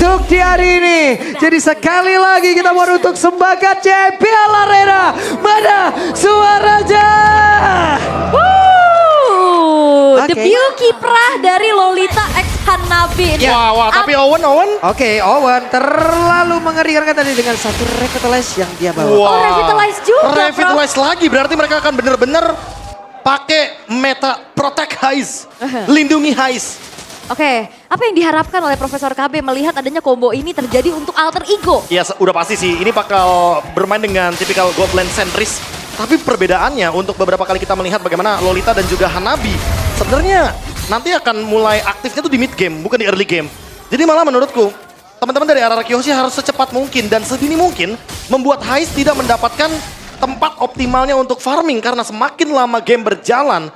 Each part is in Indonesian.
untuk di hari ini. Jadi sekali lagi kita mau untuk Sembaga JBL Arena. Mana suaranya? Debut kiprah dari Lolita X Hanabi. Wah, tapi Owen. Oke, Owen terlalu mengerikan tadi dengan satu revitalize yang dia bawa. Oh, revitalize juga, Prof. Revitalize lagi, berarti mereka akan benar-benar pakai meta protect Haiz, lindungi Haiz. Oke, apa yang diharapkan oleh Profesor KB melihat adanya combo ini terjadi untuk alter ego? Ya udah pasti sih, ini bakal bermain dengan tipikal Godland sentris. Tapi perbedaannya untuk beberapa kali kita melihat bagaimana Lolita dan juga Hanabi sebenarnya nanti akan mulai aktifnya tuh di mid game, bukan di early game. Jadi malah menurutku, teman-teman dari RRQ Hoshi harus secepat mungkin dan sedini mungkin membuat Haiz tidak mendapatkan tempat optimalnya untuk farming. Karena semakin lama game berjalan,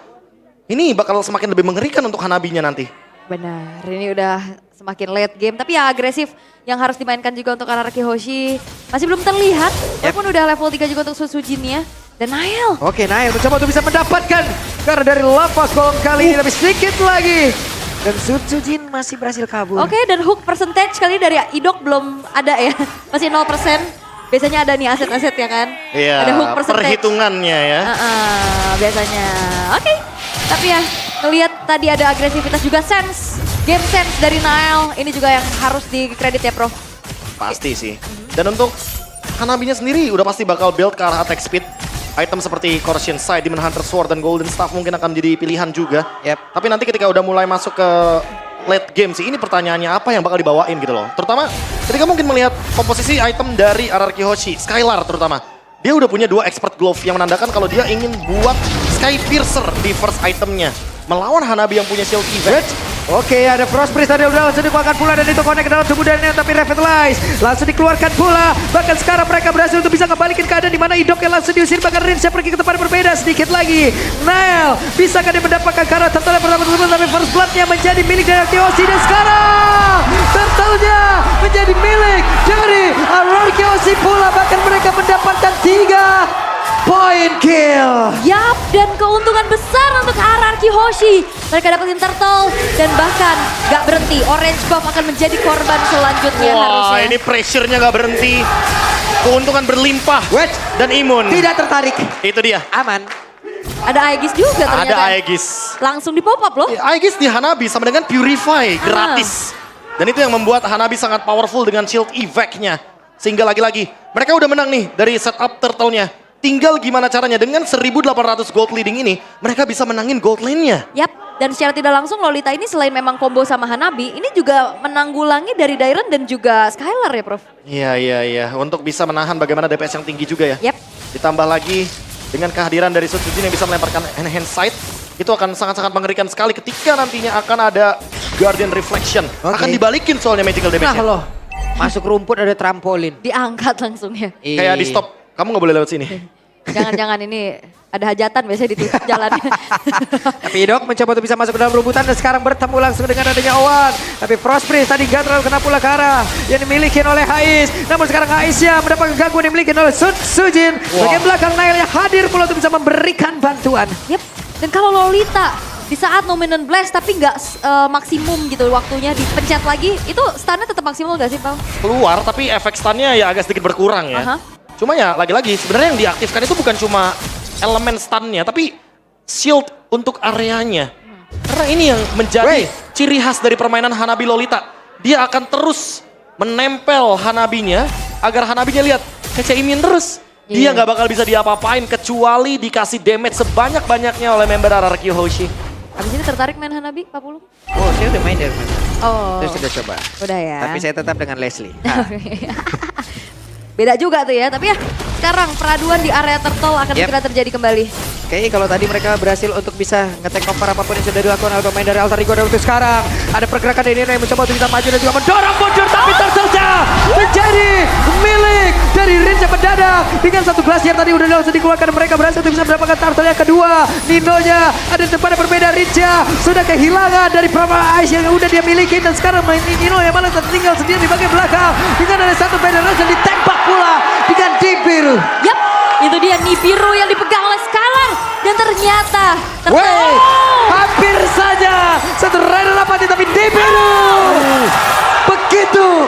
ini bakal semakin lebih mengerikan untuk Hanabinya nanti. Benar, ini udah semakin late game. Tapi yang agresif yang harus dimainkan juga untuk RRQ Hoshi masih belum terlihat. Walaupun udah level 3 juga untuk Sujinnya. Dan Nael. Oke, Nael mencoba untuk bisa mendapatkan. Karena dari lapas kolom kali ini lebih sedikit lagi. Dan Sujin masih berhasil kabur. Oke, dan hook percentage kali dari Idok belum ada ya. Masih 0%. Biasanya ada nih aset-aset ya kan. Iya, ada hook percentage. perhitungannya ya. Biasanya. Oke. Tapi ya, ngelihat tadi ada agresivitas juga sense. Game sense dari Nael. Ini juga yang harus dikredit ya, Prof. Pasti sih. Dan untuk Hanabinya sendiri udah pasti bakal build ke arah attack speed. Item seperti Corrosion Sight, Demon Hunter Sword, dan Golden Staff mungkin akan menjadi pilihan juga. Tapi nanti ketika udah mulai masuk ke late game sih, ini pertanyaannya apa yang bakal dibawain gitu loh. Terutama ketika mungkin melihat komposisi item dari RRQ Hoshi, Skylar terutama. Dia udah punya 2 expert glove yang menandakan kalau dia ingin buat Sky Piercer di first itemnya. Melawan Hanabi yang punya shield event. Oke, ada Frost Priest tadi udah langsung dikeluarkan pula dan itu connect ke dalam tubuh Daniel, tapi Revitalize langsung dikeluarkan pula. Bahkan sekarang mereka berhasil untuk bisa kembalikan keadaan di mana Idoknya langsung diusir, bahkan Rinse pergi ke tempat yang berbeda sedikit lagi. Nael, bisakah dia mendapatkan karena turtle yang pertama tersebut, tapi first blood-nya menjadi milik dari Kyoshi dan sekarang turtle-nya menjadi milik dari Kyoshi pula, bahkan mereka mendapatkan 3 point kill. Yap, dan keuntungan besar untuk RRQ Hoshi. Mereka dapetin turtle dan bahkan gak berhenti. Orange buff akan menjadi korban selanjutnya harusnya. Wah, ini pressure-nya gak berhenti. Keuntungan berlimpah dan imun. Tidak tertarik. Itu dia. Aman. Ada Aegis juga ternyata. Ada Aegis. Langsung di pop up loh. Aegis di Hanabi sama dengan Purify, gratis. Dan itu yang membuat Hanabi sangat powerful dengan shield evac-nya. Sehingga lagi-lagi, mereka udah menang nih dari setup turtle-nya. Tinggal gimana caranya dengan 1.800 gold leading ini, mereka bisa menangin gold lane-nya. Yap, dan secara tidak langsung Lolita ini selain memang combo sama Hanabi, ini juga menanggulangi dari Dairon dan juga Skylar ya, Prof. Iya. Untuk bisa menahan bagaimana DPS yang tinggi juga ya. Yap. Ditambah lagi dengan kehadiran dari Sujin yang bisa melemparkan enhance sight, itu akan sangat-sangat mengerikan sekali ketika nantinya akan ada Guardian Reflection. Akan dibalikin soalnya magical damage-nya. Nah loh, masuk rumput ada trampolin. Diangkat langsung ya. Kayak di stop. Kamu nggak boleh lewat sini. Jangan-jangan ini ada hajatan biasanya di jalannya. Tapi Idok mencoba untuk bisa masuk ke dalam rumputan dan sekarang bertemu langsung dengan adanya Owen. Tapi Frost Priest tadi gak terlalu kena pula ke arah yang dimiliki oleh Haiz. Namun sekarang Haiznya mendapatkan gangguan yang dimiliki oleh Sujin. Bagian belakang Nail yang hadir pula untuk bisa memberikan bantuan. Yep. Dan kalau Lolita di saat Nominant Blast tapi nggak maksimum gitu waktunya dipencet lagi, itu stunnya tetap maksimal gak sih, Pal? Keluar tapi efek stunnya ya agak sedikit berkurang ya. Cuma ya lagi-lagi sebenarnya yang diaktifkan itu bukan cuma elemen stunnya, tapi shield untuk areanya. Karena ini yang menjadi ciri khas dari permainan Hanabi Lolita. Dia akan terus menempel Hanabinya agar Hanabinya lihat kecaimin terus. Dia nggak bakal bisa diapa-apain kecuali dikasih damage sebanyak-banyaknya oleh member RRQ Hoshi. Abis ini tertarik main Hanabi, Pak Pulu? Oh, saya udah main dari mana? Oh. Saya sudah coba. Udah ya. Tapi saya tetap dengan Leslie. Beda juga tuh ya, tapi ya sekarang peraduan di area turtle akan segera terjadi kembali. Kayaknya kalau tadi mereka berhasil untuk bisa nge-take cover apapun yang sudah dilakukan oleh pemain dari Alter Ego, dan untuk sekarang ada pergerakan dari Nina yang mencoba untuk bisa maju dan juga mendorong mundur, tapi turtle-nya menjadi milik dari Rinse mendadak. Dengan satu glacier tadi udah langsung dikeluarkan, mereka berhasil untuk bisa mendapatkan turtle yang kedua. Ninonya ada di tempat yang berbeda, Rinse sudah kehilangan dari Prama Ice yang udah dia miliki, dan sekarang Nino yang malah tertinggal sendiri di bagian belakang. Dengan ada satu federasi yang ditembak pula dengan Nibiru. Yap, itu dia Nibiru yang dipegang oleh Skylar. Dan ternyata hampir saja satu rider rapati, tapi Nibiru begitu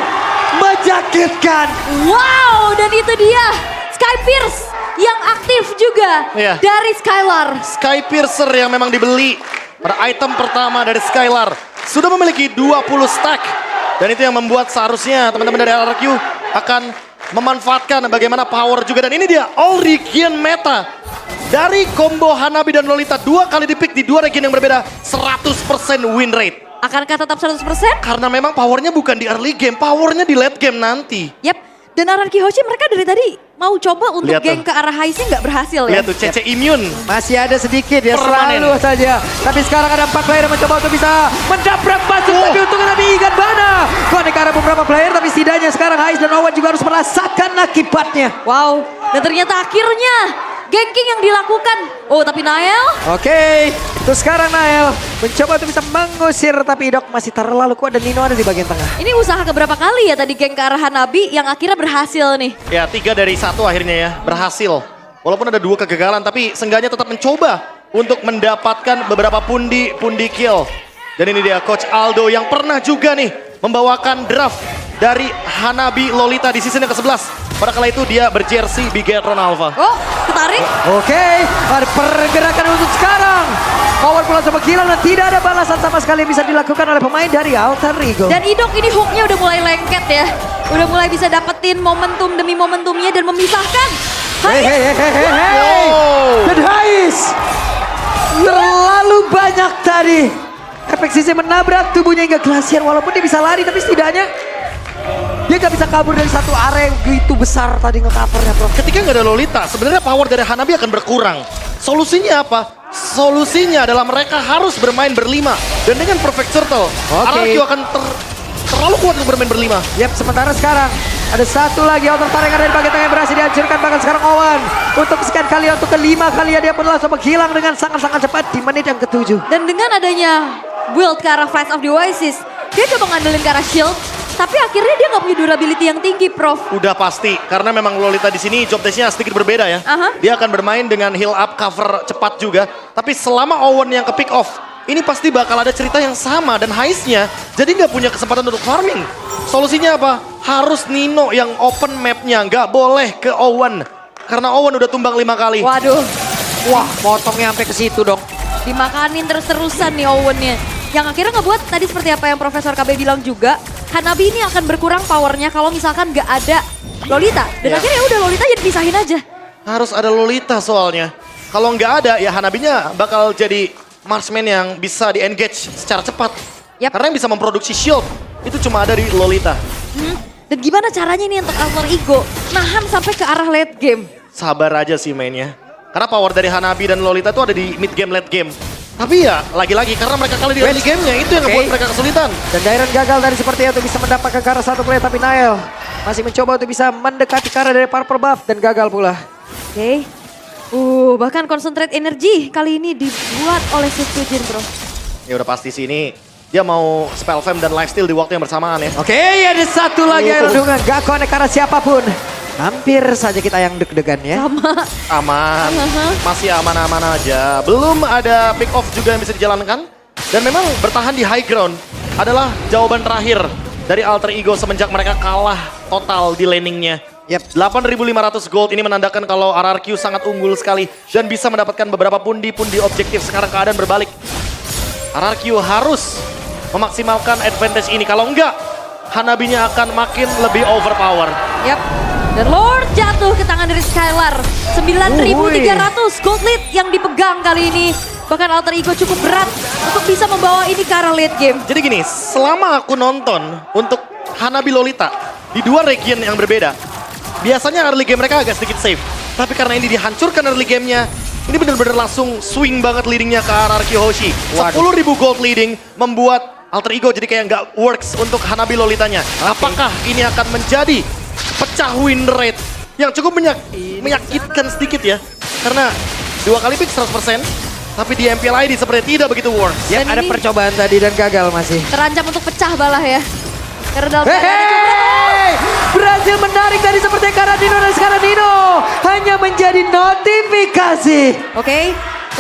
menyakitkan. Wow, dan itu dia Sky Pierce yang aktif juga Iya. dari Skylar. Sky Piercer yang memang dibeli pada item pertama dari Skylar. Sudah memiliki 20 stack. Dan itu yang membuat seharusnya teman-teman dari RRQ akan memanfaatkan bagaimana power juga. Dan ini dia all region meta. Dari combo Hanabi dan Lolita 2 kali dipick di 2 region yang berbeda. 100% win rate. Akankah tetap 100%? Karena memang powernya bukan di early game, powernya di late game nanti. Yap, dan RRQ Hoshi mereka dari tadi mau coba untuk Lihat geng tuh. ke arah Heist nggak berhasil ya. Lihat tuh, CC immune. Masih ada sedikit ya, Permanen. selalu saja. Tapi sekarang ada 4 player yang mencoba untuk bisa mendabrak masuk. Tapi untungnya tadi Igan Bana. Konek ke arah beberapa player, tapi setidaknya sekarang Hais dan Owen juga harus merasakan akibatnya. Wow, dan ternyata akhirnya ganking yang dilakukan. Oh, tapi Nael Oke, itu sekarang Nael mencoba untuk bisa mengusir, tapi Dok masih terlalu kuat dan Nino ada di bagian tengah. ini usaha keberapa kali ya tadi geng ke arah Hanabi yang akhirnya berhasil nih. Ya 3 dari 1 akhirnya ya berhasil. Walaupun ada 2 kegagalan tapi seenggaknya tetap mencoba untuk mendapatkan beberapa pundi kill. Dan ini dia Coach Aldo yang pernah juga nih membawakan draft dari Hanabi Lolita di season yang ke-11. Pada kala itu dia berjersey Bigetron Alpha. Oh, ketarik. Oke, ada pergerakan untuk sekarang. Power pula sama gila dan tidak ada balasan sama sekali yang bisa dilakukan oleh pemain dari Alter Ego. Dan Idok ini hooknya udah mulai lengket ya. Udah mulai bisa dapetin momentum demi momentumnya dan memisahkan. Hei, hei, hei, hei, hei. Wow. Dan Hais terlalu banyak tadi. Efek sisi menabrak tubuhnya hingga glasier. Walaupun dia bisa lari, tapi setidaknya dia gak bisa kabur dari satu area yang begitu besar tadi nge-covernya, bro. Ketika nggak ada Lolita, sebenarnya power dari Hanabi akan berkurang. Solusinya apa? Solusinya adalah mereka harus bermain berlima. Dan dengan perfect circle, RRQ akan terlalu kuat untuk bermain berlima. Yap, sementara sekarang ada satu lagi outer tarik yang ada di bagian tengah yang berhasil dihancurkan. Bahkan sekarang Owen untuk sekian kali, untuk kelima kali dia pun langsung menghilang dengan sangat-sangat cepat di menit yang ke-7. Dan dengan adanya build ke arah Flash of the Oasis, dia coba ngandelin ke arah shield. Tapi akhirnya dia nggak punya durability yang tinggi, Prof. Udah pasti, karena memang Lolita di sini job desk-nya sedikit berbeda ya. Aha. Dia akan bermain dengan heal up, cover cepat juga. Tapi selama Owen yang ke pick off, ini pasti bakal ada cerita yang sama dan Heist-nya jadi nggak punya kesempatan untuk farming. Solusinya apa? Harus Nino yang open map-nya, nggak boleh ke Owen. Karena Owen udah tumbang 5 kali. Waduh, Wah, potongnya sampai ke situ dong. dimakanin terus-terusan nih Owen-nya. Yang akhirnya ngebuat tadi seperti apa yang Profesor KB bilang juga, Hanabi ini akan berkurang powernya kalau misalkan nggak ada Lolita. Dan Ya. akhirnya udah Lolita jadi pisahin aja. Harus ada Lolita soalnya. Kalau nggak ada ya Hanabinya bakal jadi marksman yang bisa di-engage secara cepat. Yap. Karena yang bisa memproduksi shield itu cuma ada di Lolita. Dan gimana caranya nih untuk Alter Ego nahan sampai ke arah late game? Sabar aja sih mainnya. Karena power dari Hanabi dan Lolita itu ada di mid game, late game. Tapi ya lagi-lagi karena mereka kalah di early gamenya itu yang ngebuat mereka kesulitan. Dan Dairon gagal dari sepertinya untuk bisa mendapatkan ke arah satu play, tapi Nael masih mencoba untuk bisa mendekati ke arah dari Purple Buff dan gagal pula. Oke. Bahkan concentrate energy kali ini dibuat oleh Sujin, Bro. Ya udah pasti sih ini dia mau spell fam dan lifesteal di waktu yang bersamaan ya. Oke, ada satu lagi yang rundungan, gak connect ke arah siapapun. Hampir saja kita yang deg-degan ya. Sama. Aman, masih aman-aman aja. Belum ada pick off juga yang bisa dijalankan. Dan memang bertahan di high ground adalah jawaban terakhir dari Alter Ego semenjak mereka kalah total di laningnya. Yep. 8.500 gold ini menandakan kalau RRQ sangat unggul sekali dan bisa mendapatkan beberapa pundi-pundi objektif. Sekarang keadaan berbalik. RRQ harus memaksimalkan advantage ini. Kalau enggak, Hanabinya akan makin lebih overpower. Yap. Dan Lord jatuh ke tangan dari Skylar. 9.300 gold lead yang dipegang kali ini. Bahkan Alter Ego cukup berat untuk bisa membawa ini ke arah late game. Jadi gini, selama aku nonton untuk Hanabi Lolita di 2 region yang berbeda, biasanya early game mereka agak sedikit safe. Tapi karena ini dihancurkan early gamenya, ini benar-benar langsung swing banget leadingnya ke RRQ Hoshi. 10.000 gold leading membuat Alter Ego jadi kayak nggak works untuk Hanabi Lolitanya. Apakah ini akan menjadi pecah win rate yang cukup menyakitkan sedikit ya? Karena 2 kali pick 100%, tapi di MPL ID seperti tidak begitu works. Ya, Dan ada ini- percobaan tadi dan gagal masih. Terancam untuk pecah balah ya. Karena dalam keadaan Hehehe, berhasil menarik tadi seperti karena Nino dan sekarang Nino hanya menjadi notifikasi. Oke,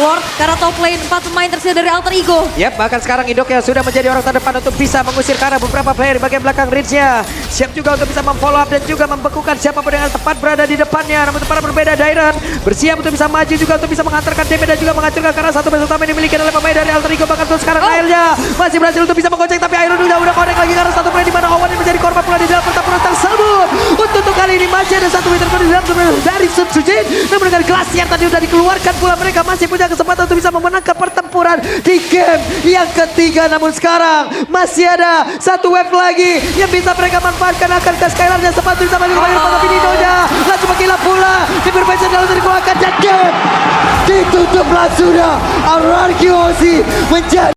Lord karena top lane 4 pemain tersedia dari Alter Ego. Yap, bahkan sekarang Indoknya sudah menjadi orang terdepan untuk bisa mengusir ke arah beberapa player di bagian belakang Ridge-nya. Siap juga untuk bisa memfollow up dan juga membekukan siapapun yang tepat berada di depannya. Namun para berbeda, Dairon bersiap untuk bisa maju juga untuk bisa mengantarkan damage dan juga menghancurkan karena satu base utama yang dimiliki oleh pemain dari Alter Ego. Bahkan untuk sekarang Nailnya masih berhasil untuk bisa menggocek, tapi Iron udah connect lagi karena satu play di mana Owen yang menjadi korban pula di dalam pertempuran tersebut. Untuk kali ini masih ada satu winter di dalam dari Sun Sujin. Namun dengan Glacier tadi udah dikeluarkan pula, mereka masih punya kesempatan untuk bisa memenangkan pertempuran di game yang ketiga. Namun sekarang masih ada satu wave lagi yang bisa mereka manfaatkan. Akan ke Skylar yang sempat bisa maju kembali tapi Ninonya langsung menghilang pula. Di bermain dalam dikeluarkan dan game ditutuplah sudah. Ararki Osi menjadi